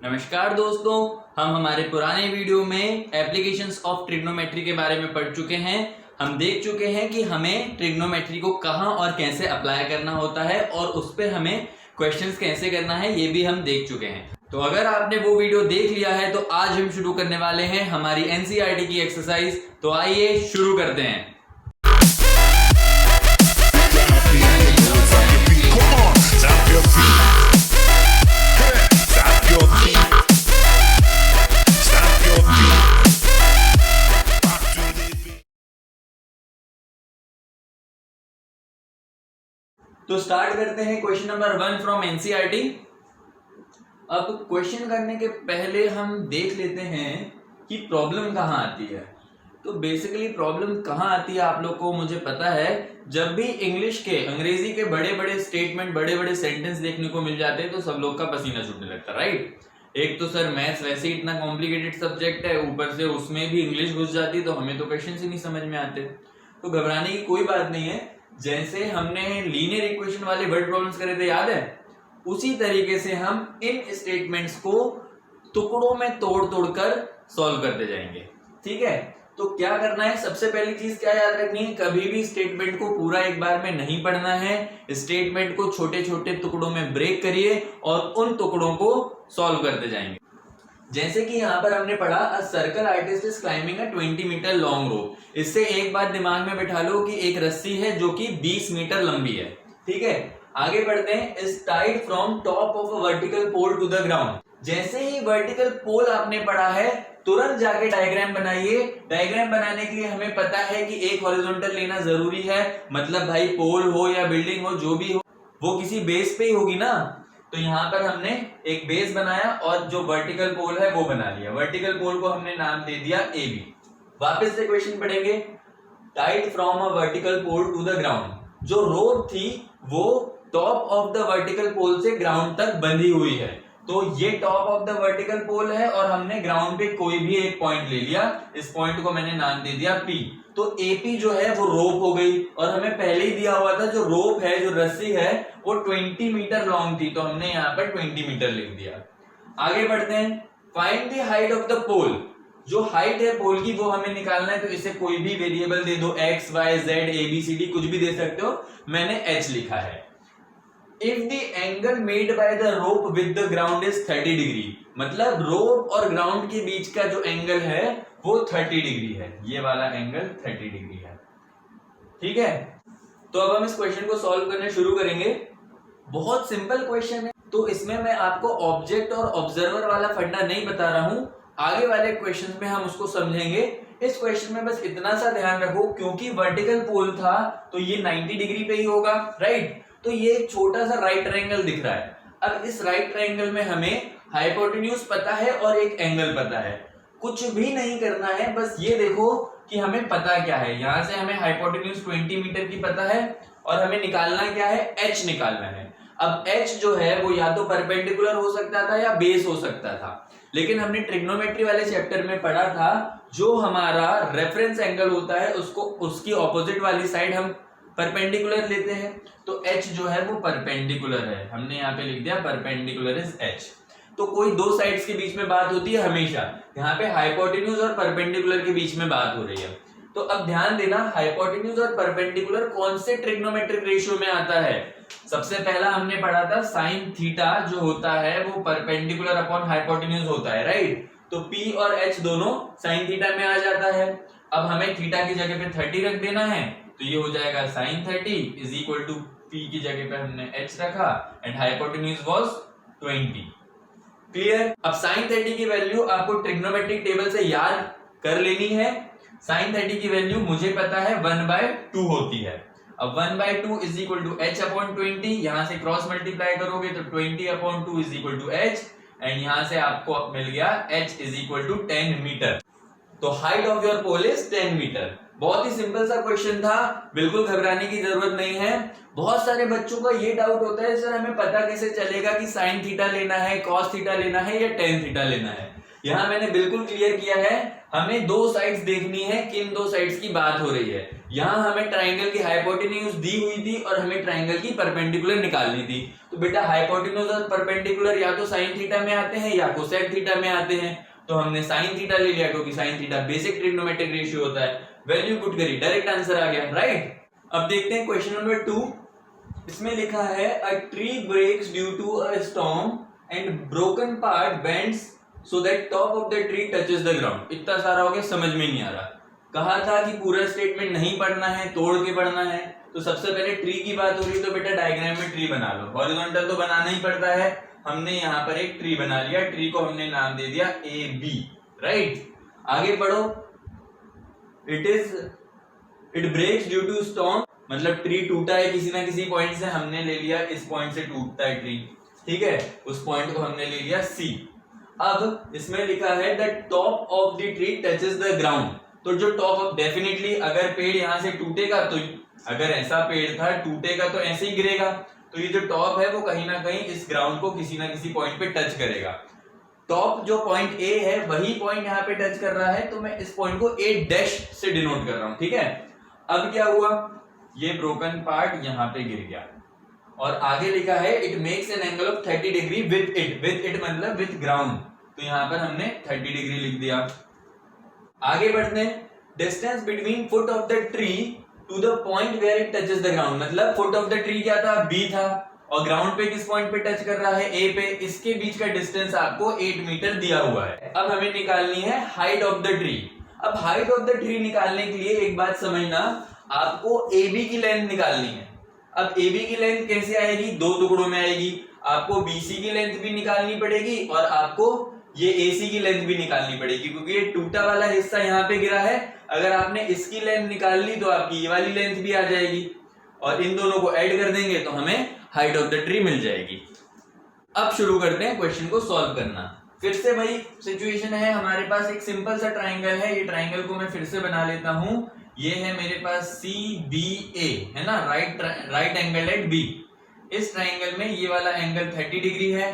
नमस्कार दोस्तों, हम हमारे पुराने वीडियो में एप्लीकेशंस ऑफ ट्रिग्नोमेट्री के बारे में पढ़ चुके हैं। हम देख चुके हैं कि हमें ट्रिग्नोमेट्री को कहां और कैसे अप्लाई करना होता है और उस पर हमें क्वेश्चंस कैसे करना है, ये भी हम देख चुके हैं। तो अगर आपने वो वीडियो देख लिया है तो आज हम शुरू करने वाले हैं हमारी एनसीईआरटी की एक्सरसाइज। तो आइए शुरू करते हैं। तो स्टार्ट करते हैं क्वेश्चन नंबर 1 फ्रॉम एनसीईआरटी। अब क्वेश्चन करने के पहले हम देख लेते हैं कि प्रॉब्लम कहाँ आती है। तो बेसिकली प्रॉब्लम कहाँ आती है आप लोग को मुझे पता है। जब भी अंग्रेजी के बड़े बड़े स्टेटमेंट, बड़े बड़े सेंटेंस देखने को मिल जाते हैं तो सब लोग का पसीना छूटने लगता है, राइट। एक तो सर मैथ्स वैसे ही इतना कॉम्प्लिकेटेड सब्जेक्ट है, ऊपर से उसमें भी इंग्लिश घुस जाती तो हमें तो क्वेश्चन ही नहीं समझ में आते। तो घबराने की कोई बात नहीं है। जैसे हमने लीनियर इक्वेशन वाले वर्ड प्रॉब्लम्स करे थे, याद है, उसी तरीके से हम इन स्टेटमेंट्स को टुकड़ों में तोड़ कर सॉल्व करते जाएंगे। ठीक है, तो क्या करना है, सबसे पहली चीज क्या याद रखनी है, कभी भी स्टेटमेंट को पूरा एक बार में नहीं पढ़ना है। स्टेटमेंट को छोटे छोटे टुकड़ों में ब्रेक करिए और उन टुकड़ों को सॉल्व करते जाएंगे। जैसे कि यहाँ पर हमने पढ़ा, a circus artist is climbing a 20 metre long rope. इससे एक बात दिमाग में बिठा लो कि एक रस्सी है जो कि 20 मीटर लंबी है। ठीक है, आगे बढ़ते हैं। Is tied from top of a vertical pole to the ground. जैसे ही वर्टिकल पोल आपने पढ़ा है तुरंत जाके डायग्राम बनाइए। डायग्राम बनाने के लिए हमें पता है कि एक हॉरिजॉन्टल लेना जरूरी है, मतलब भाई पोल हो या बिल्डिंग हो, जो भी हो वो किसी बेस पे ही होगी ना। तो यहाँ पर हमने एक बेस बनाया और जो वर्टिकल पोल है वो बना लिया। वर्टिकल पोल को हमने नाम दे दिया AB। वापस से क्वेश्चन पढ़ेंगे। Tied from a vertical pole to the ground. जो रोप थी वो top of the vertical pole से ग्राउंड तक बंधी हुई है। तो ये top of the vertical pole है और हमने ग्राउंड पे कोई भी एक पॉइंट ले लिया। इस पॉइंट को मैंने नाम दे दिया P। तो AP जो है वो रोप हो गई और हमें पहले ही दिया हुआ था जो रोप है, जो रस्सी है वो 20 मीटर लॉन्ग थी, तो हमने यहाँ पर 20 मीटर लिख दिया। आगे बढ़ते हैं। Find the height of the pole. जो हाइट है पोल की वो हमें निकालना है, तो इसे कोई भी वेरिएबल दे दो, x, y, z, ABCD कुछ भी दे सकते हो। मैंने h लिखा है। If the angle made by the rope with the ground is 30 degree, मतलब रोप और ग्राउंड के बीच का जो एंगल है वो 30 डिग्री है। ये वाला एंगल 30 डिग्री है। ठीक है, तो अब हम इस क्वेश्चन को सॉल्व करने शुरू करेंगे। बहुत सिंपल क्वेश्चन है, तो इसमें मैं आपको ऑब्जेक्ट और ऑब्जर्वर वाला फंडा नहीं बता रहा हूं। आगे वाले क्वेश्चन में हम उसको समझेंगे। इस क्वेश्चन में बस इतना सा ध्यान रखो, क्योंकि वर्टिकल पोल था तो ये 90 डिग्री पे ही होगा, राइट। तो ये एक छोटा सा राइट ट्रायंगल दिख रहा है। अब इस राइट ट्रायंगल में हमें हाइपोटेन्यूज पता है और एक एंगल पता है। कुछ भी नहीं करना है, बस ये देखो कि हमें पता क्या है। यहां से हमें हाइपोटेन्यूज 20 मीटर की पता है और हमें निकालना क्या है, h निकालना है। अब h जो है वो या तो परपेंडिकुलर हो सकता था या बेस हो सकता था, लेकिन हमने ट्रिग्नोमेट्री वाले चैप्टर में पढ़ा था जो हमारा रेफरेंस एंगल होता है उसको उसकी ऑपोजिट वाली साइड हम परपेंडिकुलर लेते हैं। तो h जो है वो परपेंडिकुलर है, हमने यहाँ पे लिख दिया परपेंडिकुलर इज h। तो कोई दो साइड्स के बीच में बात होती है हमेशा, यहाँ पे हाइपोटेन्यूज और परपेंडिकुलर के बीच में बात हो रही है। तो अब ध्यान देना, हाइपोटेन्यूज और परपेंडिकुलर कौन से ट्रिग्नोमेट्रिक रेशियो में आता है। सबसे पहला हमने पढ़ा था साइन थीटा जो होता है वो परपेंडिकुलर अपॉन हाइपोटेन्यूज होता है, राइट। तो P और H दोनों साइन थीटा में आ जाता है। अब हमें थीटा की जगह पे 30 रख देना है, तो ये हो जाएगा sine 30 is equal to P की जगह पे हमने H रखा एंड हाइपोटेन्यूज वाज 20। क्लियर। अब साइन 30 की वैल्यू आपको ट्रिग्नोमेट्रिक टेबल से याद कर लेनी है। साइन 30 की वैल्यू मुझे पता है 1/2 होती है। अब 1/2 is equal to h upon 20, यहां से क्रॉस मल्टीप्लाई करोगे तो 20/2 is equal to h and यहां से आपको मिल गया h is equal to 10 metre. तो height of your pole is 10 metre. बहुत ही सिंपल सा क्वेश्चन था, बिल्कुल घबराने की जरूरत नहीं है। बहुत सारे बच्चों का ये डाउट होता है, सर हमें पता कैसे चलेगा कि साइन थीटा लेना है, कॉस थीटा लेना है या टेन थीटा लेना है। यहाँ मैंने बिल्कुल क्लियर किया है, हमें दो साइड्स देखनी है, किन दो साइड्स की बात हो रही है। यहाँ हमें ट्राइंगल की हाइपोटेन्यूज दी हुई थी और हमें ट्राइंगल की परपेंडिकुलर निकालनी थी। तो बेटा हाइपोटेन्यूज और परपेंडिकुलर या तो साइन थीटा में आते हैं या कोसेक थीटा में आते हैं, तो हमने साइन थीटा ले लिया क्योंकि sine theta basic trigonometric ratio होता है। वैल्यू पुट करी, डायरेक्ट आंसर आ गया, राइट। अब देखते हैं क्वेश्चन नंबर 2। इसमें लिखा है a tree breaks due to a storm and broken part bends so that top of the tree touches the ground. इतना सारा हो गया, समझ में नहीं आ रहा। कहा था कि पूरा स्टेटमेंट नहीं पढ़ना है, तोड़ के पढ़ना है। तो सबसे पहले ट्री की बात हो रही तो बेटा डायग्राम में ट्री बना लो। हॉरिजॉन्टल तो बनाना ही पड़ता है। हमने यहाँ पर एक ट्री बना लिया, ट्री को हमने नाम दे दिया ए बी, राइट। आगे पढ़ो। It breaks due to storm, मतलब ट्री टूटा है किसी ना किसी पॉइंट से, हमने ले लिया इस पॉइंट से टूटता है ट्री, ठीक है, उस पॉइंट को हमने ले लिया सी। अब इसमें लिखा है the top of the tree touches the ground. तो जो टॉप ऑफ, डेफिनेटली अगर पेड़ यहां से टूटेगा तो, अगर ऐसा पेड़ था टूटेगा तो ऐसे ही गिरेगा, तो ये जो टॉप है वो कहीं ना कहीं इस ग्राउंड को किसी ना किसी पॉइंट पे टच करेगा। टॉप जो पॉइंट ए है वही पॉइंट यहाँ पे टच कर रहा है, तो मैं इस पॉइंट को ए डैश से डिनोट कर रहा हूं, ठीक है। अब क्या हुआ, ये ब्रोकन पार्ट यहाँ पे गिर गया और आगे लिखा है it makes an angle of 30 degree with it मतलब विद ग्राउंड, तो यहाँ पर हमने 30 डिग्री लिख दिया। आगे बढ़ते हैं। Distance between foot of the tree to the point where it touches the ground, मतलब फुट ऑफ द ट्री क्या था, बी था, और ग्राउंड पे किस पॉइंट पे टच कर रहा है, ए पे। इसके बीच का डिस्टेंस आपको 8 मीटर दिया हुआ है। अब हमें निकालनी है हाइट ऑफ द ट्री। अब हाइट ऑफ द ट्री निकालने के लिए एक बात समझना, आपको ए बी की लेंथ निकालनी है। अब ए बी की लेंथ कैसे आएगी, दो टुकड़ों में आएगी। आपको बीसी की लेंथ भी निकालनी पड़ेगी और आपको ये AC की लेंथ भी निकालनी पड़ेगी, क्योंकि ये टूटा वाला हिस्सा यहाँ पे गिरा है। अगर आपने इसकी लेंथ निकाल ली तो आपकी ये वाली लेंथ भी आ जाएगी, और इन दोनों को ऐड कर देंगे तो हमें हाइट ऑफ द ट्री मिल जाएगी। अब शुरू करते हैं क्वेश्चन को सॉल्व करना। फिर से वही सिचुएशन है, हमारे पास एक सिंपल सा ट्राइंगल है। ये ट्राइंगल को मैं फिर से बना लेता हूं। ये है मेरे पास CBA, है ना, राइट एंगल एट बी। इस ट्राइंगल में ये वाला एंगल 30 डिग्री है।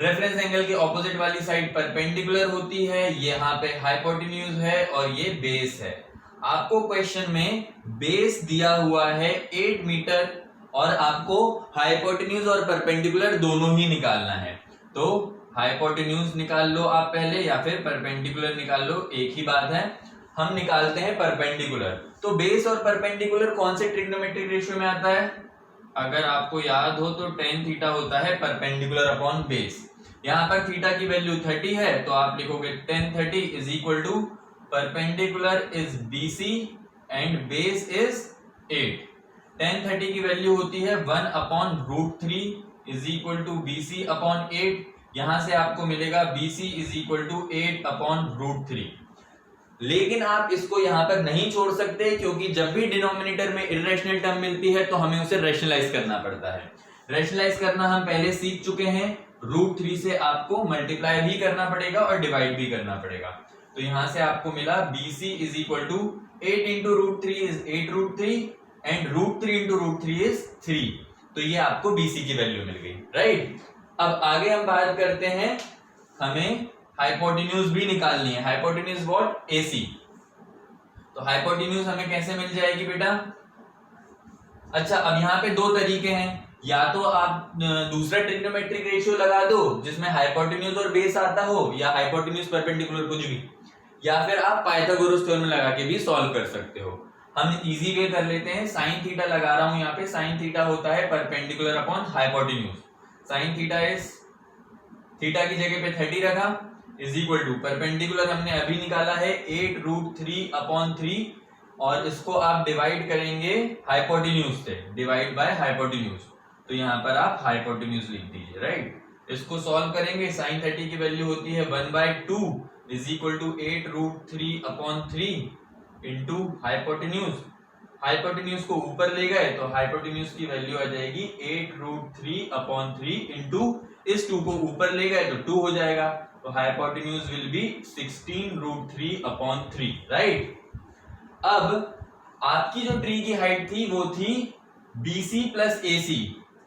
रेफरेंस एंगल के ऑपोजिट वाली साइड परपेंडिकुलर होती है। ये यहाँ पे हाइपोटेन्यूज है और ये बेस है। आपको क्वेश्चन में बेस दिया हुआ है 8 मीटर और आपको हाइपोटेन्यूज और परपेंडिकुलर दोनों ही निकालना है। तो हाइपोटेन्यूज निकाल लो आप पहले या फिर परपेंडिकुलर निकाल लो, एक ही बात है। हम निकालते हैं परपेंडिकुलर। तो बेस और परपेंडिकुलर कौन से ट्रिग्नोमेट्रिक रेशियो में आता है, अगर आपको याद हो तो tan थीटा होता है परपेंडिकुलर अपॉन बेस। यहाँ पर थीटा की वैल्यू 30 है तो आप लिखोगे tan 30 is equal to perpendicular is BC and base is 8। tan 30 की वैल्यू होती है 1 upon √3 is equal to BC upon 8। यहां से आपको मिलेगा BC is equal to 8 upon √3। लेकिन आप इसको यहां पर नहीं छोड़ सकते, क्योंकि जब भी डिनोमिनेटर में इरेशनल टर्म मिलती है तो हमें उसे रैशनलाइज करना पड़ता है। रैशनलाइज करना हम पहले सीख चुके हैं। √3 से आपको मल्टीप्लाई भी करना पड़ेगा और डिवाइड भी करना पड़ेगा। तो यहां से आपको मिला BC is equal to 8 into √3 is 8√3 and √3 into √3 is 3। तो ये आपको BC की वैल्यू मिल गई, राइट। अब आगे हम बात करते हैं, हमें हाइपोटेन्यूज भी निकालनी है। Hypotenuse what, AC। तो हाइपोटेन्यूज हमें कैसे मिल जाएगी बेटा, अच्छा अब यहाँ पे दो तरीके हैं। या तो आप दूसरा ट्रिग्नोमेट्रिक रेशियो लगा दो जिसमें हाइपोटेन्यूज और बेस आता हो, या हाइपोटेन्यूज परपेंडिकुलर कुछ भी, या फिर आप पाइथागोरस थ्योरम लगा के भी सॉल्व कर सकते हो। हम इजी वे कर लेते हैं। साइन थीटा लगा रहा हूं यहाँ पे। साइन थीटा होता है perpendicular upon hypotenuse. Sign theta is, theta की जगह पे 30 रखा, इज इक्वल टू परपेंडिकुलर हमने अभी निकाला है 8√3 अपॉन 3, और इसको आप डिवाइड करेंगे हाइपोटेन्यूज से, डिवाइड बाय हाइपोटेन्यूज। तो यहाँ पर आप हाइपोटेन्यूज लिख दीजिए, राइट। इसको सॉल्व करेंगे, साइन 30 की वैल्यू होती है 1/2 is equal to 8√3 upon 3 into hypotenuse. Hypotenuse को ऊपर ले गए तो हाइपोटेन्यूज की वैल्यू आ जाएगी 8√3 अपॉन 3 इंटू इस 2 को ऊपर ले गए तो 2 हो जाएगा। तो hypotenuse will be 16√3 upon 3, right. अब आपकी जो ट्री की हाइट थी वो थी BC प्लस AC,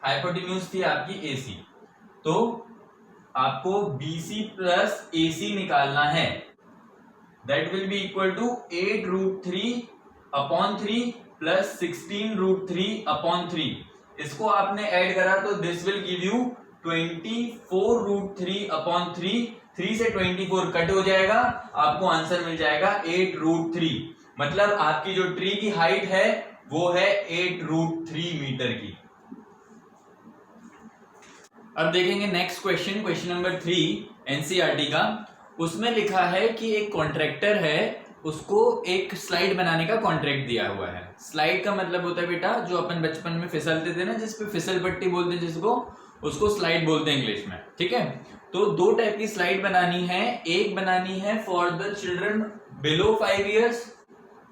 हाइपोटेन्यूज थी आपकी AC। तो आपको BC प्लस AC निकालना है। That will be equal to 8√3 upon 3 plus 16√3/3, इसको आपने ऐड करा तो दिस विल गिव यू 24√3/3। 3 से 24 कट हो जाएगा, आपको आंसर मिल जाएगा 8√3। मतलब आपकी जो ट्री की हाइट है वो है 8√3 मीटर की। अब देखेंगे next question, question number 3 NCERT का। उसमें लिखा है कि एक कॉन्ट्रैक्टर है, उसको एक स्लाइड बनाने का कॉन्ट्रैक्ट दिया हुआ है। स्लाइड का मतलब होता है बेटा जो अपन बचपन में फिसलते थे ना, जिसपे फिसल पट्टी बोलते हैं जिसको, उसको स्लाइड बोलते हैं इंग्लिश में, ठीक है। तो दो टाइप की स्लाइड बनानी है, एक बनानी है for the children below 5 years,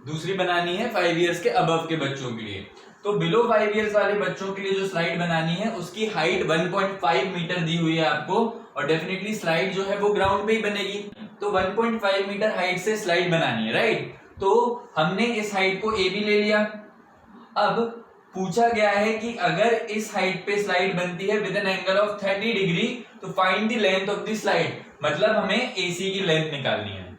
दूसरी बनानी है 5 इयर्स के अबव के बच्चों के लिए। तो बिलो 5 इयर्स वाले बच्चों के लिए जो स्लाइड बनानी है उसकी हाइट 1.5 मीटर दी हुई है आपको, और डेफिनेटली स्लाइड जो है वो ग्राउंड पे ही बनेगी। तो 1.5 मीटर हाइट से स्लाइड बनानी है, राइट। तो हमने इस हाइट को ए बी ले लिया। अब पूछा गया है कि अगर इस हाइट पे स्लाइड बनती है with an angle of 30 degree तो find the length of the slide, मतलब हमें एसी की लेंथ निकालनी है।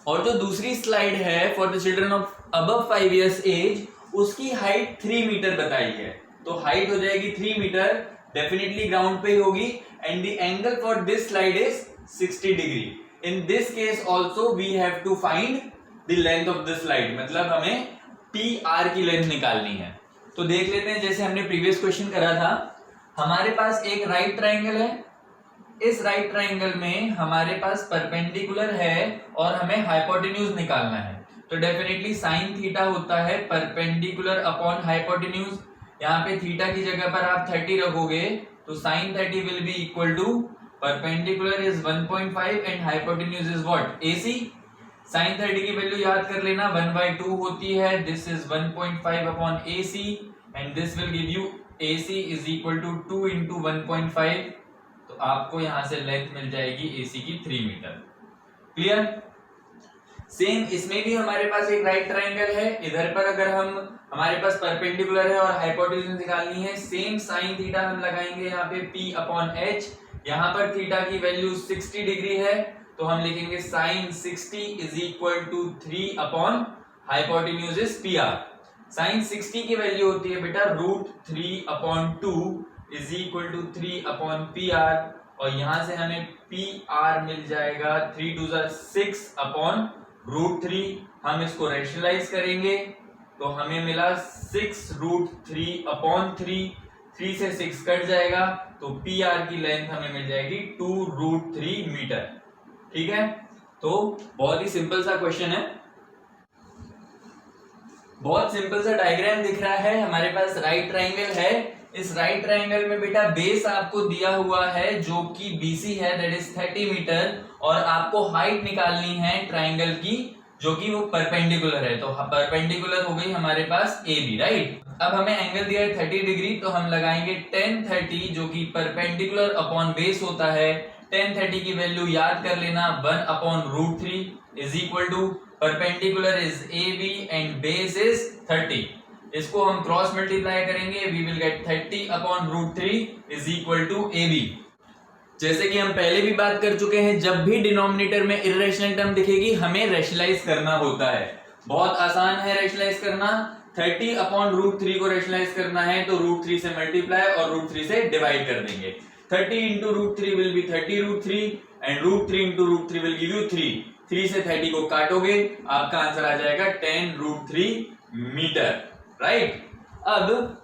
और जो दूसरी स्लाइड है for the children of above 5 years age, उसकी हाइट 3 मीटर बताई है। तो हाइट हो जाएगी 3 मीटर, डेफिनेटली ग्राउंड पे ही होगी, and the angle for this slide is 60 degree. In this case also we have to find the length of the slide, मतलब हमें पी आर की लेंथ निकालनी है। तो देख लेते हैं, जैसे हमने प्रीवियस क्वेश्चन करा था, हमारे पास एक राइट ट्राइंगल है, इस राइट ट्राइंगल में हमारे पास परपेंडिकुलर है और हमें हाइपोटेन्यूज निकालना है। तो डेफिनेटली साइन थीटा होता है परपेंडिकुलर अपॉन हाइपोटेन्यूज। यहाँ पे थीटा की जगह पर आप 30 रखोगे तो sine 30 will be equal to perpendicular is 1.5 and hypotenuse is what, AC। Sine 30 की वैल्यू याद कर लेना, 1/2 होती है, this is 1.5 upon AC and this will give you AC is equal to 2 into 1.5। तो आपको यहां से लेंथ मिल जाएगी AC की 3 मीटर। क्लियर। सेम इसमें भी हमारे पास एक राइट ट्राइंगल है, इधर पर अगर हमारे पास परपेंडिकुलर है और हाइपोटेन्यूज निकालनी है, सेम साइन थीटा हम लगाएंगे यहाँ पे P अपॉन H। यहाँ पर थीटा की वैल्यू 60 डिग्री है तो हम लिखेंगे sine 60 is equal to 3 upon hypotenuse is PR। Sine 60 की वैल्यू होती है बेटा √3 upon 2 is equal to 3 upon PR, और यहां से हमें PR मिल जाएगा 3 2 6 अपॉन √3। हम इसको रैशनलाइज करेंगे तो हमें मिला 6√3 अपॉन 3, 3 से 6 कट जाएगा तो PR की लेंथ हमें मिल जाएगी 2√3 मीटर। ठीक है, तो बहुत ही सिंपल सा क्वेश्चन है, बहुत सिंपल सा डायग्राम दिख रहा है। हमारे पास राइट ट्राइंगल है, इस राइट ट्राइंगल में बेटा बेस आपको दिया हुआ है जो कि BC है, दैट इज 30 मीटर, और आपको हाइट निकालनी है ट्राइंगल की जो कि वो परपेंडिकुलर है। तो परपेंडिकुलर हो गई हमारे पास AB, राइट। अब हमें एंगल दिया है 30 डिग्री तो हम लगाएंगे tan 30 जो कि परपेंडिकुलर अपॉन बेस होता है। tan 30 की वैल्यू याद कर लेना 1 upon √3 is equal to perpendicular is AB and base is 30। इसको हम क्रॉस मल्टीप्लाई करेंगे, we will get 30 upon √3 is equal to AB। जैसे कि हम पहले भी बात कर चुके हैं, जब भी डिनोमिनेटर में इर्रेशनल टर्म दिखेगी हमें रैशनलाइज करना होता है। बहुत आसान है रैशनलाइज करना। 30 अपॉन √3 को रैशनलाइज करना है तो √3 से मल्टीप्लाई और √3 से डिवाइड कर देंगे। 30 into √3 will be 30√3 and √3 into √3 will give you 3। 3 से 30 को काटोगे आपका आंसर आ जाएगा 10√3 मीटर, राइट। अब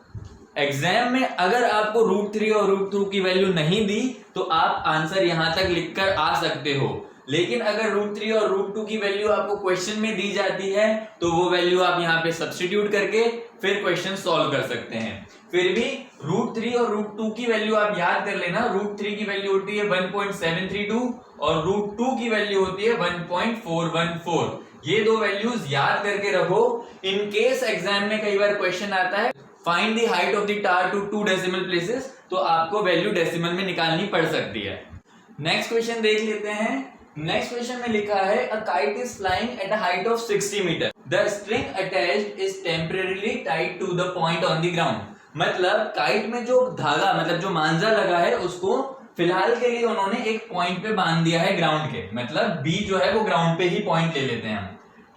एग्जाम में अगर आपको √3 और √2 की वैल्यू नहीं दी तो आप आंसर यहां तक लिखकर आ सकते हो, लेकिन अगर √3 और √2 की वैल्यू आपको क्वेश्चन में दी जाती है तो वो वैल्यू आप यहाँ पे सब्स्टिट्यूट करके फिर क्वेश्चन सॉल्व कर सकते हैं। फिर भी √3 और √2 की वैल्यू आप याद कर लेना। √3 की वैल्यू होती है 1.732 और √2 की वैल्यू होती है 1.414। ये दो वैल्यूज याद करके रखो। इन केस एग्जाम में कई बार क्वेश्चन आता है find the height of the tower to 2 decimal places, तो आपको वैल्यू डेसिमल में निकालनी पड़ सकती है। नेक्स्ट क्वेश्चन देख लेते हैं। नेक्स्ट क्वेश्चन में लिखा है a kite is flying at a height of 60 metre, the string attached is temporarily tied to the point on the ground. मतलब काइट में जो धागा मतलब जो मांझा लगा है उसको फिलहाल के लिए उन्होंने एक पॉइंट पे बांध दिया है ग्राउंड के, मतलब B जो है वो ग्राउंड पे ही पॉइंट ले लेते हैं हम,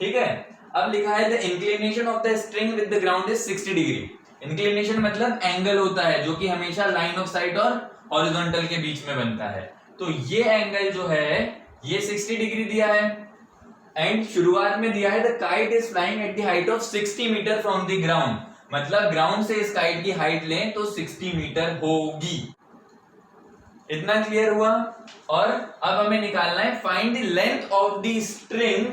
ठीक है। अब लिखा है the inclination of the string with the ground is 60 degree. Inclination मतलब एंगल होता है जो कि हमेशा लाइन ऑफ साइट और हॉरिजॉन्टल के बीच में बनता है। तो ये एंगल जो है ये 60 डिग्री दिया है एंड शुरुआत में दिया है the kite is flying at the height of 60 metre from the ground, मतलब ग्राउंड से इस काइट की हाइट लें तो 60 मीटर होगी। इतना क्लियर हुआ। और अब हमें निकालना है find the length of the string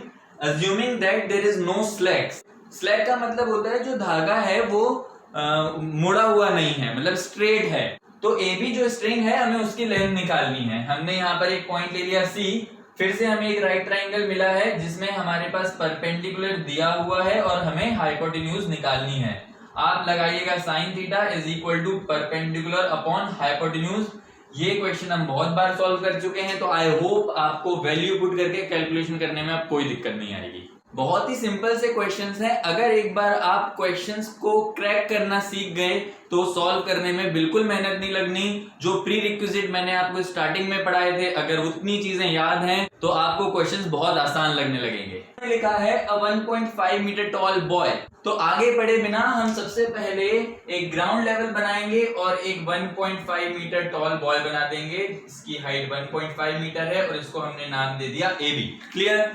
assuming that there is no slack. Slack का मतलब होता है जो धागा है वो मुड़ा हुआ नहीं है, मतलब स्ट्रेट है। तो ए बी जो स्ट्रिंग है हमें उसकी लेंथ निकालनी है। हमने यहाँ पर एक पॉइंट ले लिया सी, फिर से हमें एक राइट ट्राइंगल मिला है जिसमें हमारे पास परपेंडिकुलर दिया हुआ है और हमें हाइपोटेन्यूज निकालनी है। आप लगाइएगा sine theta is equal to perpendicular upon hypotenuse. ये क्वेश्चन हम बहुत बार सॉल्व कर चुके हैं, तो आई होप आपको वैल्यू पुट करके कैलकुलेशन करने में अब कोई दिक्कत नहीं आएगी। बहुत ही सिंपल से क्वेश्चंस हैं। अगर एक बार आप क्वेश्चंस को क्रैक करना सीख गए तो सॉल्व करने में बिल्कुल मेहनत नहीं लगनी। जो प्री रिक्विजिट मैंने आपको स्टार्टिंग में पढ़ाए थे, अगर उतनी चीजें याद हैं तो आपको क्वेश्चंस बहुत आसान लगने लगेंगे। लिखा है अ 1.5 मीटर टॉल बॉय। तो आगे बढ़े बिना हम सबसे पहले एक ग्राउंड लेवल बनाएंगे और एक 1.5 मीटर टॉल बॉय बना देंगे। इसकी हाइट 1.5 मीटर है और इसको हमने नाम दे दिया ए बी। क्लियर?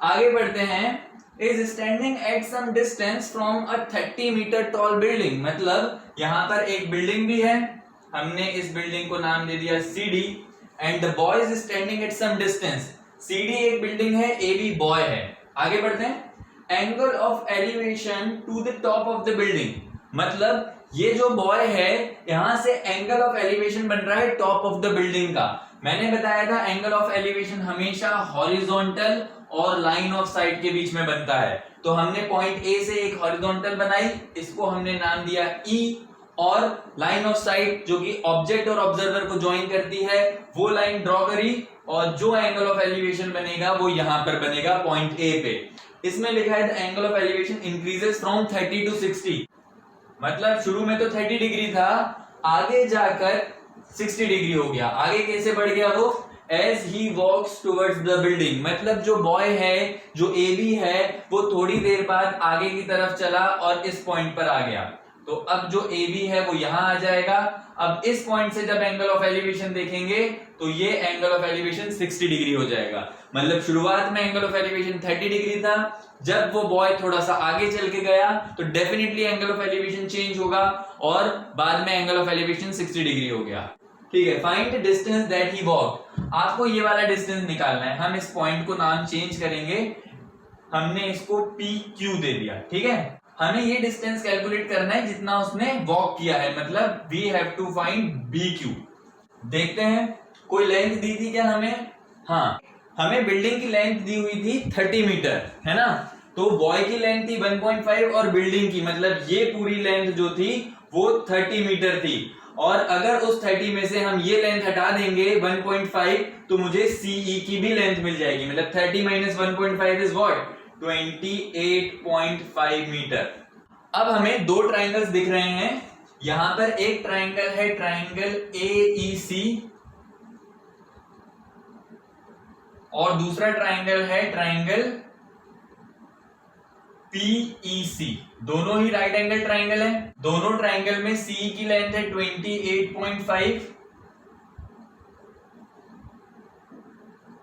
आगे बढ़ते हैं। Is standing at some distance from a 30 metre tall building, मतलब यहां पर एक बिल्डिंग भी है, हमने इस बिल्डिंग को नाम दे दिया C D and the boy is standing at some distance. C D एक बिल्डिंग है, ए बी बॉय है। आगे बढ़ते हैं। Angle of elevation to the top of the building, मतलब ये जो बॉय है यहां से एंगल ऑफ एलिवेशन बन रहा है टॉप ऑफ द बिल्डिंग का। मैंने बताया था एंगल ऑफ एलिवेशन हमेशा हॉरिजॉन्टल और लाइन ऑफ साइट के बीच में बनता है। तो हमने पॉइंट ए से एक हॉरिजॉन्टल बनाई, इसको हमने नाम दिया ई, और लाइन ऑफ साइट जो कि ऑब्जेक्ट और ऑब्जर्वर को ज्वाइन करती है वो लाइन ड्रॉ करी, और जो एंगल ऑफ एलिवेशन बनेगा वो यहां पर बनेगा पॉइंट ए पे। इसमें लिखा है the angle of elevation increases from 30 to 60, मतलब शुरू में तो 30 डिग्री था, आगे जाकर 60 डिग्री हो गया। आगे कैसे बढ़ गया वो? As he walks towards the building, मतलब जो बॉय है, जो ए बी है, वो थोड़ी देर बाद आगे की तरफ चला और इस पॉइंट पर आ गया। तो अब जो ए बी है वो यहां आ जाएगा। अब इस पॉइंट से जब एंगल ऑफ एलिवेशन देखेंगे तो ये एंगल ऑफ एलिवेशन 60 डिग्री हो जाएगा। मतलब शुरुआत में एंगल ऑफ एलिवेशन 30 डिग्री था, जब वो बॉय थोड़ा सा आगे चल के गया तो definitely angle of elevation change होगा और बाद में एंगल ऑफ एलिवेशन 60 डिग्री हो गया। ठीक है, find the distance that he walk. आपको ये वाला डिस्टेंस निकालना है। हम इस पॉइंट को नाम चेंज करेंगे, हमने इसको पी क्यू दे दिया। ठीक है, हमें ये डिस्टेंस कैलकुलेट करना है जितना उसने वॉक किया है, मतलब we have to find B Q. देखते हैं कोई लेंथ दी थी क्या हमें? हाँ, हमें बिल्डिंग की लेंथ दी हुई थी 30 मीटर, है ना। तो बॉय की लेंथ थी 1.5 और बिल्डिंग की, मतलब ये पूरी लेंथ जो थी वो 30 मीटर थी। और अगर उस 30 में से हम ये लेंथ हटा देंगे 1.5 तो मुझे सीई की भी लेंथ मिल जाएगी, मतलब 30 माइनस 1.5 इज व्हाट? 28.5 मीटर। अब हमें दो ट्राइंगल्स दिख रहे हैं। यहां पर एक ट्राइंगल है ट्राइंगल AEC और दूसरा ट्राइंगल है ट्राइंगल PEC। दोनों ही राइट एंगल ट्राइंगल है। दोनों ट्राइंगल में CE की लेंथ है 28.5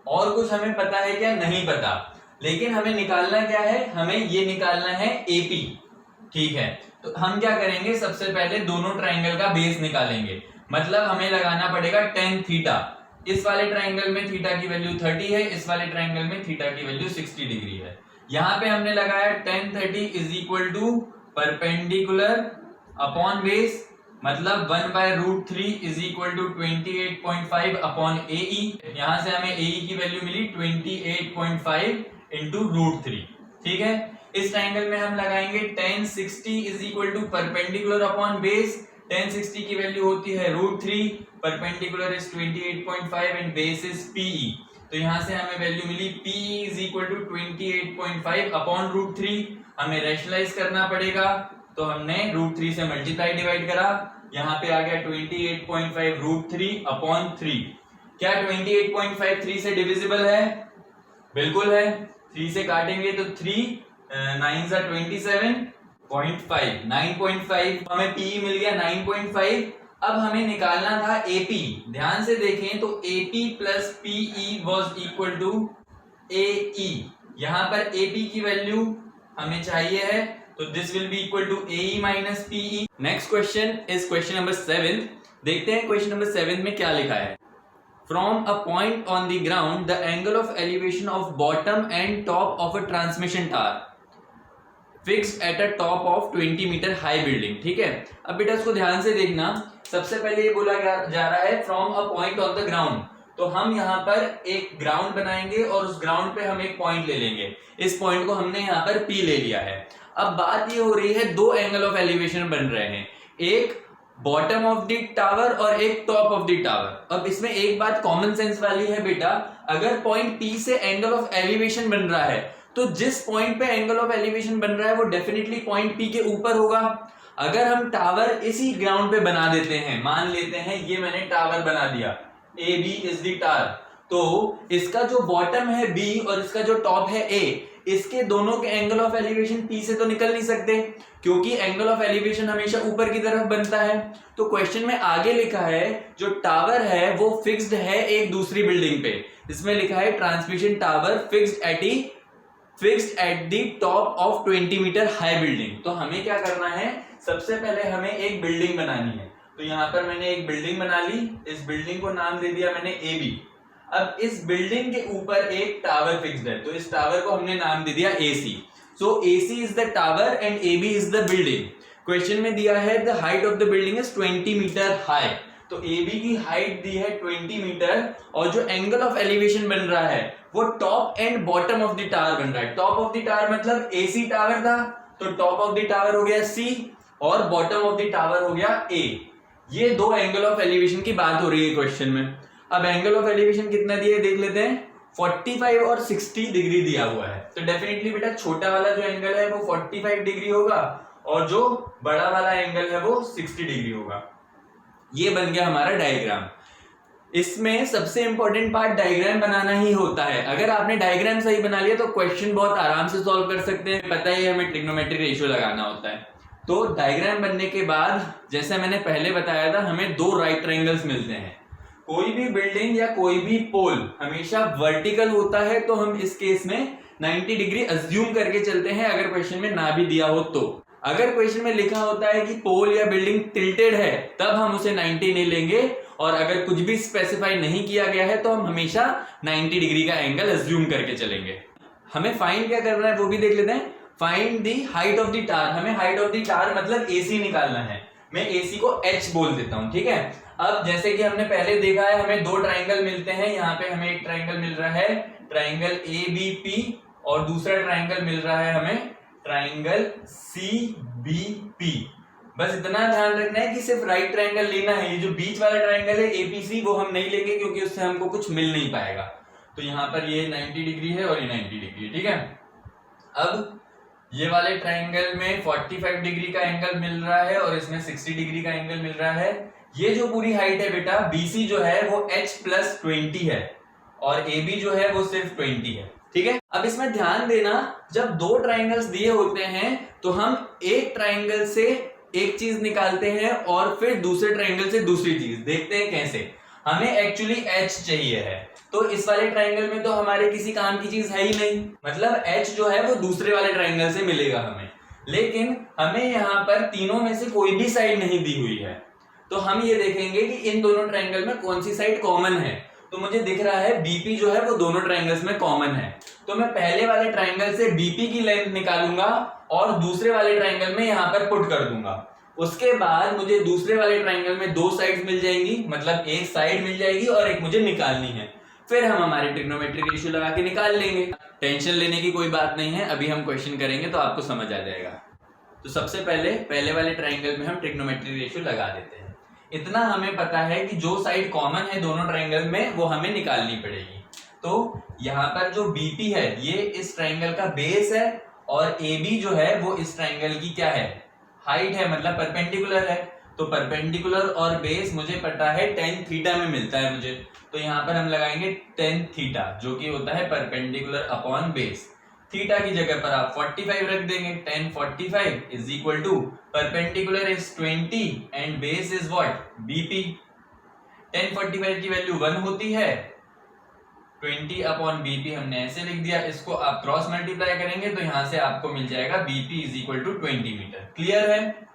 और कुछ हमें पता है क्या? नहीं पता, लेकिन हमें निकालना क्या है? हमें ये निकालना है AP। ठीक है, तो हम क्या करेंगे? सबसे पहले दोनों ट्राइंगल का बेस निकालेंगे, मतलब हमें लगाना पड़ेगा tan थीटा। इस वाले ट्राइंगल में थीटा की वैल्यू 30 है, इस वाले ट्राइंगल में थीटा की वैल्यू 60 डिग्री है। यहां पे हमने लगाया tan 30 is equal to perpendicular upon base, मतलब 1/√3 is equal to 28.5 upon AE। यहां से हमें AE की वैल्यू मिली 28.5 इंटू √3। ठीक है, इस ट्राइंगल में हम लगाएंगे tan 60 is equal to perpendicular upon base. tan 60 की वैल्यू होती है √3, perpendicular is 28.5 and base is PE। तो यहां से हमें वैल्यू मिली PE is equal to 28.5 upon √3। हमें रैशनलाइज करना पड़ेगा, तो हमने √3 से मल्टीप्लाई डिवाइड करा, यहाँ पे आ गया 28.5 √3 अपॉन 3। क्या 28.5 3 से डिविजिबल है? बिल्कुल है। 3 से काटेंगे तो 3 9 सा 27.5, 9.5 हमें पी मिल गया 9.5। अब हमें निकालना था एपी। ध्यान से देखें तो AP plus PE was equal to AE. यहां पर एपी की वैल्यू हमें चाहिए है, तो this will be equal to AE minus PE. Next question is question number 7। देखते हैं क्वेश्चन नंबर 7 में क्या लिखा है। From a point on the ground the angle of elevation of bottom and top of a transmission tower fixed at a top of 20 metre high building. ठीक है, अब बेटा इसको ध्यान से देखना। सबसे पहले ये बोला जा रहा है from a point on the ground, तो हम यहाँ पर एक ग्राउंड बनाएंगे और उस ग्राउंड पे हम एक पॉइंट ले लेंगे। इस पॉइंट को हमने यहाँ पर P ले लिया है। अब बात ये हो रही है, दो एंगल ऑफ एलिवेशन बन रहे हैं, एक बॉटम ऑफ द टावर और एक टॉप ऑफ द टावर। अब इसमें एक बात कॉमन सेंस वाली है बेटा, अगर पॉइंट P से एंगल ऑफ एलिवेशन बन रहा है तो जिस पॉइंट पे एंगल ऑफ एलिवेशन बन रहा है वो डेफिनेटली पॉइंट P के ऊपर होगा। अगर हम टावर इसी ग्राउंड पे बना देते हैं, मान लेते हैं ये मैंने टावर बना दिया, A B is the tower, तो इसका जो बॉटम है B और इसका जो टॉप है A, इसके दोनों के एंगल ऑफ एलिवेशन P से तो निकल नहीं सकते, क्योंकि एंगल ऑफ एलिवेशन हमेशा ऊपर की तरफ बनता है। तो क्वेश्चन में आगे लिखा है जो टावर है वो फिक्स्ड है एक दूसरी बिल्डिंग पे। इसमें लिखा है transmission tower fixed at the top of 20 metre high building. तो हमें क्या करना है, सबसे पहले हमें एक बिल्डिंग बनानी है। तो यहां पर मैंने एक बिल्डिंग बना ली, इस बिल्डिंग को नाम दे दिया मैंने AB। अब इस बिल्डिंग के ऊपर एक टावर फिक्स्ड है, तो इस टावर को हमने नाम दे दिया AC। So AC is the tower and AB is the building. Question में दिया है the height of the building is 20 metre high, तो AB की हाइट दी है 20 मीटर और जो एंगल ऑफ एलिवेशन बन रहा है वो top and bottom of the tower बन रहा है। टॉप ऑफ द टावर मतलब AC टावर था, तो टॉप ऑफ द टावर हो गया C और बॉटम ऑफ द टावर हो गया A। ये दो एंगल ऑफ एलिवेशन की बात हो रही है क्वेश्चन में। अब एंगल ऑफ एलिवेशन कितना दिया है देख लेते हैं, 45 और 60 डिग्री दिया हुआ है। तो डेफिनेटली बेटा छोटा वाला जो एंगल है वो 45 डिग्री होगा और जो बड़ा वाला एंगल है वो 60 डिग्री होगा। ये बन गया हमारा डायग्राम। इसमें सबसे इंपॉर्टेंट पार्ट डायग्राम बनाना ही होता है। अगर आपने डायग्राम सही बना लिया तो क्वेश्चन बहुत आराम से सॉल्व कर सकते हैं। पता ही हमें ट्रिग्नोमेट्रिक रेशियो लगाना होता है। तो डायग्राम बनने के बाद जैसे मैंने पहले बताया था, हमें दो राइट ट्रायंगल्स मिलते हैं। कोई भी बिल्डिंग या कोई भी पोल हमेशा वर्टिकल होता है, तो हम इस केस में 90 डिग्री अज्यूम करके चलते हैं अगर क्वेश्चन में ना भी दिया हो तो। अगर क्वेश्चन में लिखा होता है कि पोल या बिल्डिंग टिल्टेड है तब हम उसे 90 नहीं लेंगे, और अगर कुछ भी स्पेसिफाई नहीं किया गया है तो हम हमेशा 90 डिग्री का एंगल अज्यूम करके चलेंगे। हमें फाइंड क्या करना है वो भी देख लेते हैं। Find the height of the tower. हमें हाइट ऑफ द टावर मतलब AC निकालना है। मैं AC को H बोल देता हूं, ठीक है। अब जैसे कि हमने पहले देखा है, हमें दो ट्राइंगल मिलते हैं। यहाँ पे हमें एक ट्राइंगल मिल रहा है ट्राइंगल ABP और दूसरा ट्राइंगल मिल रहा है हमें ट्राइंगल CBP। बस इतना ध्यान रखना है कि सिर्फ राइट ट्राइंगल लेना है। ये जो बीच वाला ट्राइंगल है APC वो हम नहीं लेंगे क्योंकि उससे हमको कुछ मिल नहीं पाएगा। तो यहाँ पर ये 90 डिग्री है और ये 90 डिग्री, ठीक है। अब ये वाले ट्राइंगल में 45 डिग्री का एंगल मिल रहा है और इसमें 60 डिग्री का एंगल मिल रहा है। ये जो पूरी हाइट है बेटा BC जो है वो H+20 है और AB जो है वो सिर्फ 20 है, ठीक है। अब इसमें ध्यान देना, जब दो ट्राइंगल्स दिए होते हैं तो हम एक ट्राइंगल से एक चीज निकालते हैं और फिर दूसरे ट्राइंगल से दूसरी चीज। देखते हैं कैसे। हमें एक्चुअली H चाहिए है, तो इस वाले ट्राइंगल में तो हमारे किसी काम की चीज है ही नहीं, मतलब H जो है वो दूसरे वाले ट्राइंगल से मिलेगा हमें। लेकिन हमें यहाँ पर तीनों में से कोई भी साइड नहीं दी हुई है, तो हम ये देखेंगे कि इन दोनों ट्राइंगल में कौन सी साइड कॉमन है। तो मुझे दिख रहा है BP जो है वो दोनों ट्राइंगल्स में कॉमन है, तो मैं पहले वाले ट्राइंगल से BP की लेंथ निकालूंगा और दूसरे वाले ट्राइंगल में यहाँ पर पुट कर दूंगा। उसके बाद मुझे दूसरे वाले ट्राइंगल में दो साइड्स मिल जाएंगी, मतलब एक साइड मिल जाएगी और एक मुझे निकालनी है। फिर हम हमारे ट्रिग्नोमेट्रिक रेशियो लगा के निकाल लेंगे। टेंशन लेने की कोई बात नहीं है, अभी हम क्वेश्चन करेंगे तो आपको समझ आ जाएगा। तो सबसे पहले वाले ट्राइंगल में हम ट्रिग्नोमेट्रिक रेशियो लगा देते हैं। इतना हमें पता है कि जो साइड कॉमन है दोनों ट्राइंगल में वो हमें निकालनी पड़ेगी। तो यहाँ पर जो BP है ये इस ट्राइंगल का बेस है और AB जो है वो इस ट्राइंगल की क्या है, हाइट है, मतलब परपेंडिकुलर है। तो परपेंडिकुलर और बेस मुझे पता है tan थीटा में मिलता है मुझे, तो यहाँ पर हम लगाएंगे tan थीटा जो कि होता है परपेंडिकुलर अपॉन बेस। थीटा की जगह पर आप 45 रख देंगे। tan 45 is equal to perpendicular is 20 and base is what BP. tan 45 की वैल्यू 1 होती है, 20 अपॉन बीपी हमने ऐसे लिख दिया। इसको आप क्रॉस मल्टीप्लाई करेंगे तो यहां से आपको मिल जाएगा BP is equal to 20 metre. Clear है?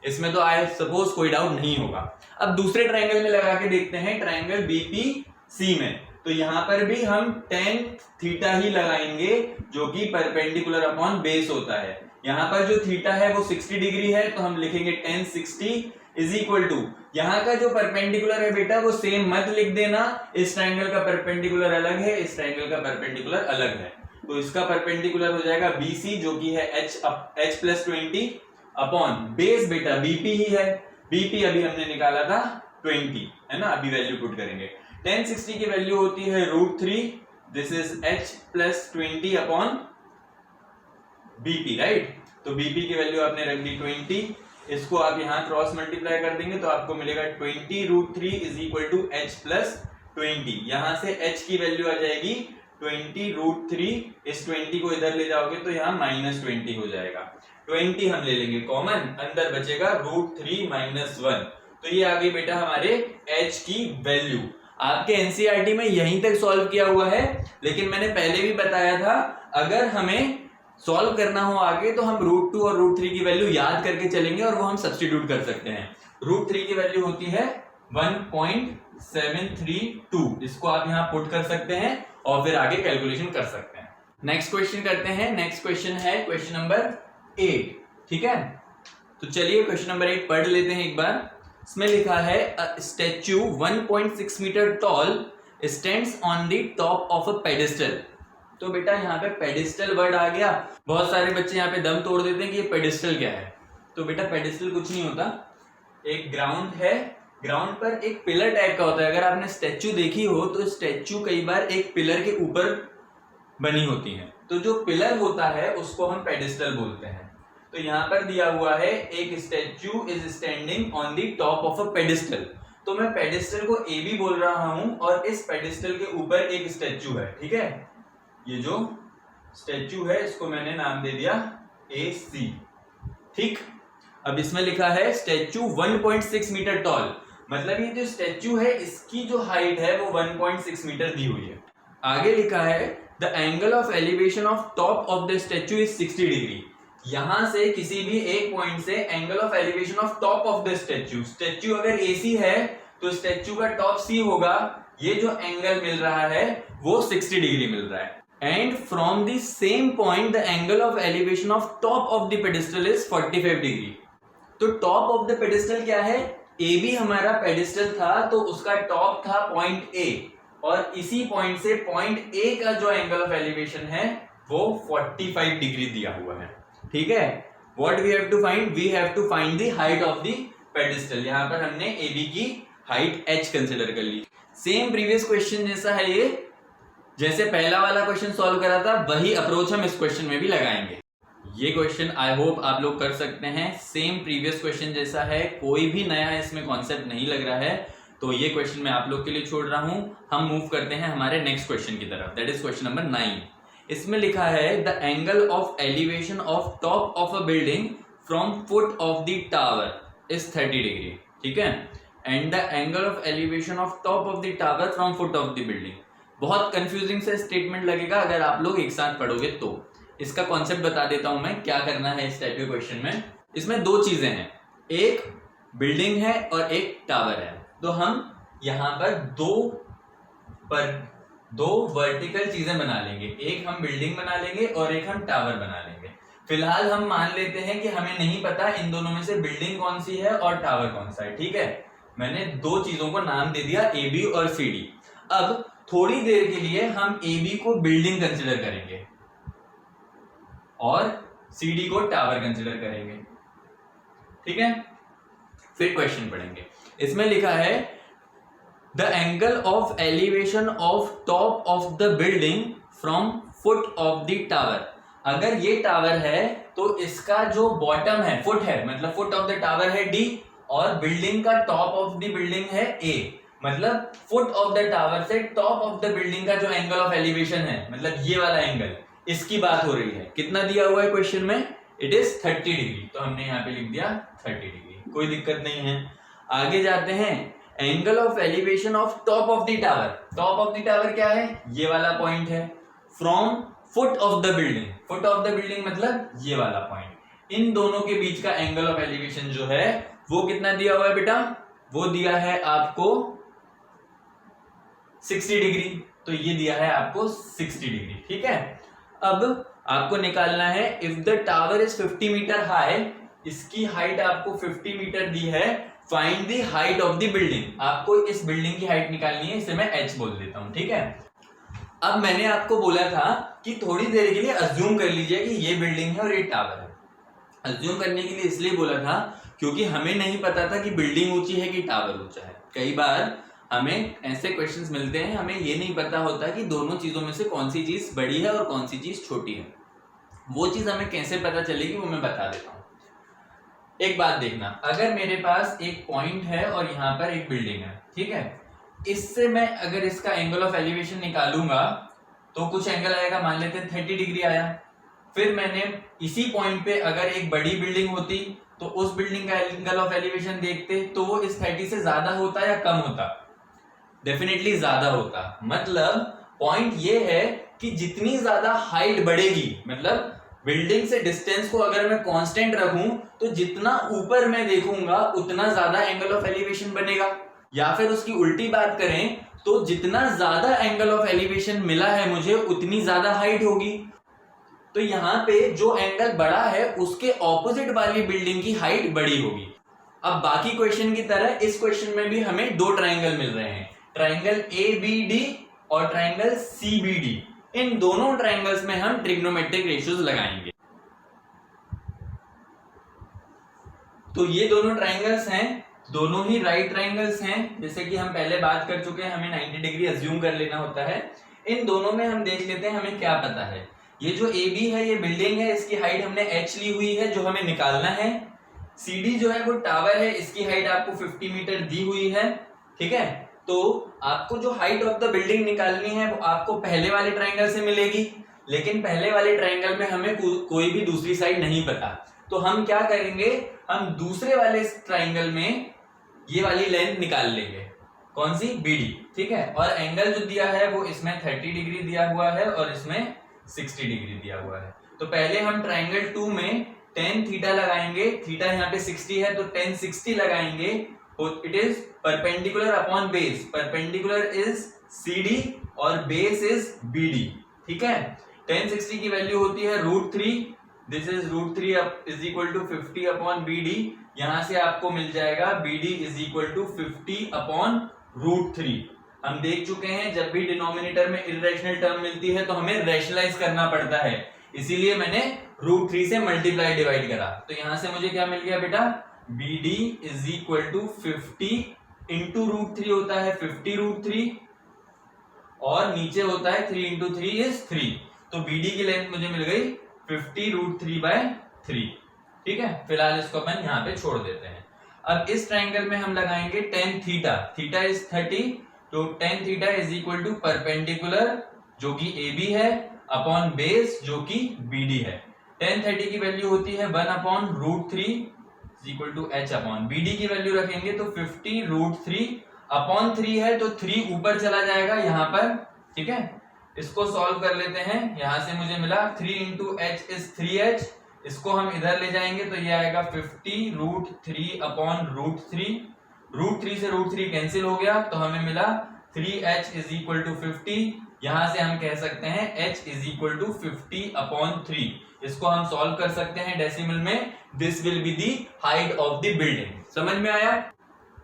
इसमें तो आई सपोज कोई डाउट नहीं होगा। अब दूसरे ट्रायंगल में लगा के देखते हैं, ट्रायंगल बीपीसी में। तो यहां पर भी हम tan थीटा ही लगाएंगे जो कि परपेंडिकुलर अपॉन बेस होता है। यहां पर जो थीटा है वो 60 डिग्री है तो हम लिखेंगे tan 60 इज इक्वल टू, यहां का जो परपेंडिकुलर है बेटा वो सेम मत लिख देना, इस ट्रायंगल का परपेंडिकुलर अलग है, इस ट्रायंगल का परपेंडिकुलर अलग है। तो इसका परपेंडिकुलर हो जाएगा BC जो कि है h प्लस 20 अपॉन बेस बेटा BP ही है, BP अभी हमने निकाला था 20 है ना, अभी वैल्यू पुट करेंगे। tan 60 की वैल्यू होती है √3, this is h plus 20 upon BP, right. तो BP की वैल्यू आपने रख दी 20, इसको आप यहां क्रॉस मल्टीप्लाई कर देंगे तो आपको मिलेगा 20 √3 is equal to h plus 20। यहां से h की वैल्यू आ जाएगी 20 √3, इस 20 को इधर ले जाओगे तो यहाँ -20 हो जाएगा। 20 हम ले लेंगे कॉमन, अंदर बचेगा √3 - 1। तो ये आ गई बेटा हमारे h की वैल्यू। आपके एनसीईआरटी में यहीं तक सॉल्व किया हुआ है, लेकिन मैंने पहले भी बताया था अगर हमें सॉल्व करना हो आगे तो हम √2 और √3 की वैल्यू याद करके चलेंगे और वो हम सब्स्टिट्यूट कर सकते हैं। √3 की वैल्यू होती है 1.732, इसको आप यहां पुट कर सकते हैं और फिर आगे कैलकुलेशन कर सकते हैं। नेक्स्ट क्वेश्चन करते हैं। नेक्स्ट क्वेश्चन है क्वेश्चन नंबर 8, ठीक है। तो चलिए क्वेश्चन नंबर 8 पढ़ लेते हैं एक बार। इसमें लिखा है statue 1.6 metre tall stands on the top of a pedestal. तो बेटा यहाँ पे पेडिस्टल वर्ड आ गया। बहुत सारे बच्चे यहाँ पे दम तोड़ देते हैं कि ये पेडिस्टल क्या है। तो बेटा पेडिस्टल कुछ नहीं होता, एक ग्राउंड है, ग्राउंड पर एक पिलर टाइप का होता है। अगर आपने स्टैच्यू देखी हो तो स्टैच्यू कई बार एक पिलर के ऊपर बनी होती है, तो जो पिलर होता है उसको हम पेडिस्टल बोलते हैं। तो यहाँ पर दिया हुआ है एक statue is standing on the top of a pedestal. तो मैं पेडिस्टल को ए बी बोल रहा हूं और इस पेडिस्टल के ऊपर एक स्टैच्यू है, ठीक है। ये जो स्टैच्यू है इसको मैंने नाम दे दिया AC, ठीक। अब इसमें लिखा है स्टैच्यू 1.6 मीटर टॉल, मतलब ये जो स्टैच्यू है इसकी जो हाइट है वो 1.6 मीटर दी हुई है। आगे लिखा है the angle of elevation of top of the statue is 60 degree. यहां से किसी भी एक पॉइंट से angle of elevation of top of the statue, statue अगर AC है तो स्टैच्यू का टॉप C होगा, ये जो एंगल मिल रहा है वो 60 डिग्री मिल रहा है। And from the same point the angle of elevation of top of the pedestal is 45 degree। तो top of the pedestal क्या है, AB हमारा pedestal था तो उसका top था point A, और इसी point से point A का जो angle of elevation है वो 45 डिग्री दिया हुआ है, ठीक है। What we have to find? We have to find the height of the pedestal। यहाँ पर हमने AB की height h कंसिडर कर ली। सेम प्रीवियस क्वेश्चन जैसा है ये, जैसे पहला वाला क्वेश्चन सॉल्व करा था वही अप्रोच हम इस क्वेश्चन में भी लगाएंगे। ये क्वेश्चन आई होप आप लोग कर सकते हैं, सेम प्रीवियस क्वेश्चन जैसा है, कोई भी नया इसमें कॉन्सेप्ट नहीं लग रहा है। तो ये क्वेश्चन मैं आप लोग के लिए छोड़ रहा हूं। हम मूव करते हैं हमारे नेक्स्ट क्वेश्चन की तरफ, दैट इज क्वेश्चन नंबर 9। इसमें लिखा है the angle of elevation of top of a building from foot of the tower is 30 degree, ठीक है। And the angle of elevation of top of the tower from foot of the building. बहुत confusing से statement लगेगा अगर आप लोग एक साथ पढ़ोगे तो। इसका कॉन्सेप्ट बता देता हूं मैं क्या करना है इस टाइप के क्वेश्चन में। इसमें दो चीजें हैं, एक बिल्डिंग है और एक टावर है। तो हम यहां पर दो वर्टिकल चीजें बना लेंगे, एक हम बिल्डिंग बना लेंगे और एक हम टावर बना लेंगे। फिलहाल हम मान लेते हैं कि हमें नहीं पता इन दोनों में से बिल्डिंग कौन सी है और टावर कौन सा है, ठीक है। मैंने दो चीजों को नाम दे दिया AB और CD। अब थोड़ी देर के लिए हम AB को बिल्डिंग कंसिडर करेंगे और CD को टावर कंसिडर करेंगे, ठीक है। फिर क्वेश्चन पढ़ेंगे। इसमें लिखा है the angle of elevation of top of the building from foot of the tower. अगर ये टावर है तो इसका जो बॉटम है, फुट है मतलब फुट ऑफ द टावर है D और बिल्डिंग का टॉप ऑफ द बिल्डिंग है A, मतलब फुट ऑफ द टावर से टॉप ऑफ द बिल्डिंग का जो एंगल ऑफ एलिवेशन है, मतलब ये वाला एंगल, इसकी बात हो रही है। कितना दिया हुआ है क्वेश्चन में? इट इज 30 डिग्री, तो हमने यहाँ पे लिख दिया 30 डिग्री, कोई दिक्कत नहीं है। आगे जाते हैं, angle of elevation of top of the tower. Top of the tower क्या है? ये वाला पॉइंट है। From foot of the building, foot of the building मतलब ये वाला पॉइंट। इन दोनों के बीच का एंगल ऑफ एलिवेशन जो है वो कितना दिया हुआ है बेटा? वो दिया है आपको 60 डिग्री, तो ये दिया है आपको 60 डिग्री। ठीक है, अब आपको निकालना है if the tower is 50 metre high, इसकी हाइट आपको 50 मीटर दी है, find the height of the building. आपको इस बिल्डिंग की हाइट निकालनी है, इसे मैं h बोल देता हूं। ठीक है, अब मैंने आपको बोला था कि थोड़ी देर के लिए अज्यूम कर लीजिए कि ये बिल्डिंग है और ये टावर है। अज्यूम करने के लिए इसलिए बोला था क्योंकि हमें नहीं पता था कि बिल्डिंग ऊंची है कि टावर ऊंचा है। कई बार हमें ऐसे क्वेश्चंस मिलते हैं, हमें ये नहीं पता होता कि दोनों चीजों में से कौन सी चीज बड़ी है और कौन सी चीज छोटी है। वो चीज हमें कैसे पता चलेगी वो मैं बता देता हूं। एक बात देखना, अगर मेरे पास एक पॉइंट है और यहाँ पर एक बिल्डिंग है, ठीक है, इससे मैं अगर इसका एंगल ऑफ एलिवेशन निकालूंगा तो कुछ एंगल आएगा, मान लेते हैं 30 डिग्री आया। फिर मैंने इसी पॉइंट पे अगर एक बड़ी बिल्डिंग होती तो उस बिल्डिंग का एंगल ऑफ एलिवेशन देखते तो वो इस 30 से ज्यादा होता या कम होता? डेफिनेटली ज्यादा होता। मतलब पॉइंट ये है कि जितनी ज्यादा हाइट बढ़ेगी, मतलब बिल्डिंग से डिस्टेंस को अगर मैं कांस्टेंट रखूं तो जितना ऊपर मैं देखूंगा उतना ज्यादा एंगल ऑफ एलिवेशन बनेगा। या फिर उसकी उल्टी बात करें तो जितना ज्यादा एंगल ऑफ एलिवेशन मिला है मुझे उतनी ज्यादा हाइट होगी। तो यहाँ पे जो एंगल बड़ा है उसके ऑपोजिट वाली बिल्डिंग की हाइट बड़ी होगी। अब बाकी क्वेश्चन की तरह इस क्वेश्चन में भी हमें दो ट्राइंगल मिल रहे हैं, ट्राइंगल ABD और ट्राइंगल CBD। इन दोनों ट्राइंगल्स में हम ट्रिग्नोमेट्रिक रेशियोज लगाएंगे। तो ये दोनों ट्राइंगल्स हैं, दोनों ही राइट ट्राइंगल्स हैं। जैसे कि हम पहले बात कर चुके हैं, हमें 90 डिग्री अज्यूम कर लेना होता है। इन दोनों में हम देख लेते हैं हमें क्या पता है। ये जो AB है ये बिल्डिंग है, इसकी हाइट हमने h ली हुई है जो हमें निकालना है। CD जो है वो टावर है, इसकी हाइट आपको 50 मीटर दी हुई है। ठीक है, तो आपको जो हाइट ऑफ द बिल्डिंग निकालनी है वो आपको पहले वाले ट्राइंगल से मिलेगी, लेकिन पहले वाले ट्राइंगल में हमें कोई भी दूसरी साइड नहीं पता। तो हम क्या करेंगे, हम दूसरे वाले ट्राइंगल में ये वाली लेंथ निकाल लेंगे। कौन सी? BD। ठीक है, और एंगल जो दिया है वो इसमें 30 डिग्री दिया हुआ है और इसमें 60 डिग्री दिया हुआ है। तो पहले हम ट्राइंगल 2 में tan थीटा लगाएंगे। थीटा यहाँ पे 60 है तो tan 60 लगाएंगे। It is perpendicular upon base, perpendicular is CD और बेस इज BD। ठीक है, tan 60 की वैल्यू होती है √3, this is √3 is equal to 50 upon BD। यहां से आपको मिल जाएगा BD is equal to 50 upon √3। हम देख चुके हैं जब भी डिनोमिनेटर में इरेशनल टर्म मिलती है तो हमें रैशनलाइज करना पड़ता है, इसीलिए मैंने √3 से मल्टीप्लाई डिवाइड करा। तो यहां से मुझे क्या मिल गया बेटा? BD is equal to 50 into √3 होता है 50√3 और नीचे होता है 3 इंटू 3 इज 3। तो BD की लेंथ मुझे मिल गई 50√3/3। ठीक है, फिलहाल इसको अपन यहाँ पे छोड़ देते हैं। अब इस ट्राइंगल में हम लगाएंगे tan थीटा, थीटा इज 30, तो tan थीटा इज इक्वल टू परपेंडिकुलर जो कि AB है अपॉन बेस जो कि BD है। tan 30 की वैल्यू होती है 1 upon √3 is equal to h upon BD की वैल्यू रखेंगे तो 50√3 अपॉन 3 है तो 3 ऊपर चला जाएगा यहाँ पर। ठीक है, इसको सॉल्व कर लेते हैं। यहां से मुझे मिला 3 इंटू h इज 3h, इसको हम इधर ले जाएंगे तो ये आएगा 50√3 अपॉन √3। √3 से √3 कैंसिल हो गया तो हमें मिला 3h इज इक्वल टू 50। यहां से हम कह सकते हैं h is equal to 50 upon 3। इसको हम सॉल्व कर सकते हैं डेसिमल में। This will be the height of the building. समझ में आया?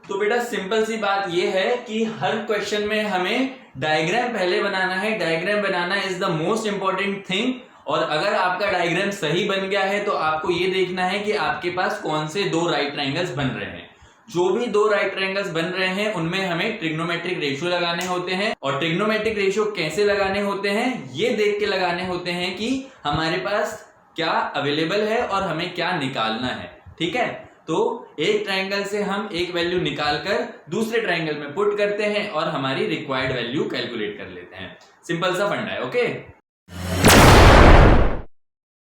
तो बेटा सिंपल सी बात ये है कि हर क्वेश्चन में हमें डायग्राम पहले बनाना है। Diagram banana is the most important thing. और अगर आपका डायग्राम सही बन गया है तो आपको ये देखना है कि आपके पास कौन से दो राइट ट्रायंगल्स बन रहे हैं। जो भी दो राइट ट्रायंगल्स बन रहे हैं उनमें हमें ट्रिग्नोमेट्रिक रेशियो लगाने होते हैं। और ट्रिग्नोमेट्रिक रेशियो कैसे लगाने होते हैं, ये देख के लगाने होते हैं कि हमारे पास क्या अवेलेबल है और हमें क्या निकालना है। ठीक है, तो एक ट्रायंगल से हम एक वैल्यू निकालकर दूसरे ट्रायंगल में पुट करते हैं और हमारी रिक्वायर्ड वैल्यू कैलकुलेट कर लेते हैं। सिंपल सा फंडा है। ओके।